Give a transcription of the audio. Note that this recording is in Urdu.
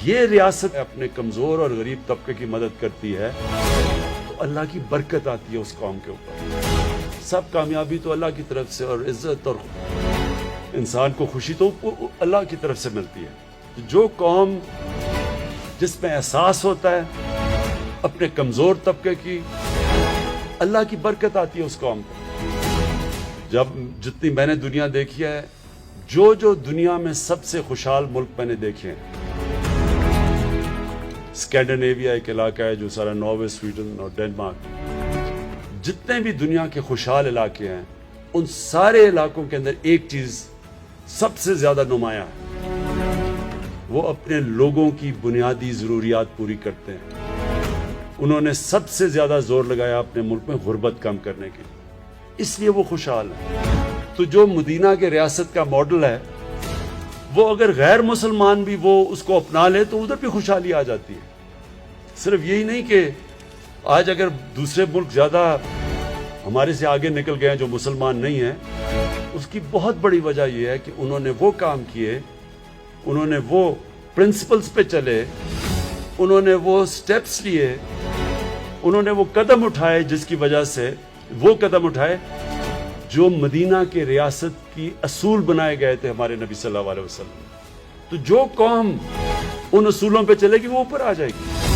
یہ ریاست اپنے کمزور اور غریب طبقے کی مدد کرتی ہے تو اللہ کی برکت آتی ہے اس قوم کے اوپر. سب کامیابی تو اللہ کی طرف سے اور عزت اور انسان کو خوشی تو اللہ کی طرف سے ملتی ہے. جو قوم جس میں احساس ہوتا ہے اپنے کمزور طبقے کی، اللہ کی برکت آتی ہے اس قوم پر. جب جتنی میں نے دنیا دیکھی ہے، جو دنیا میں سب سے خوشحال ملک میں نے دیکھے ہیں، اسکینڈینیویا ایک علاقہ ہے جو سارا ناروے، سویڈن اور ڈنمارک، جتنے بھی دنیا کے خوشحال علاقے ہیں ان سارے علاقوں کے اندر ایک چیز سب سے زیادہ نمایاں ہے، وہ اپنے لوگوں کی بنیادی ضروریات پوری کرتے ہیں. انہوں نے سب سے زیادہ زور لگایا اپنے ملک میں غربت کم کرنے کے لیے، اس لیے وہ خوشحال ہے. تو جو مدینہ کے ریاست کا ماڈل ہے، وہ اگر غیر مسلمان بھی وہ اس کو اپنا لے تو ادھر بھی خوشحالی آ جاتی ہے. صرف یہی نہیں کہ آج اگر دوسرے ملک زیادہ ہمارے سے آگے نکل گئے ہیں جو مسلمان نہیں ہیں، اس کی بہت بڑی وجہ یہ ہے کہ انہوں نے وہ کام کیے، انہوں نے وہ پرنسپلز پہ چلے، انہوں نے وہ سٹیپس لیے، انہوں نے وہ قدم اٹھائے جس کی وجہ سے وہ قدم اٹھائے جو مدینہ کے ریاست کی اصول بنائے گئے تھے ہمارے نبی صلی اللہ علیہ وسلم. تو جو قوم ان اصولوں پہ چلے گی وہ اوپر آ جائے گی.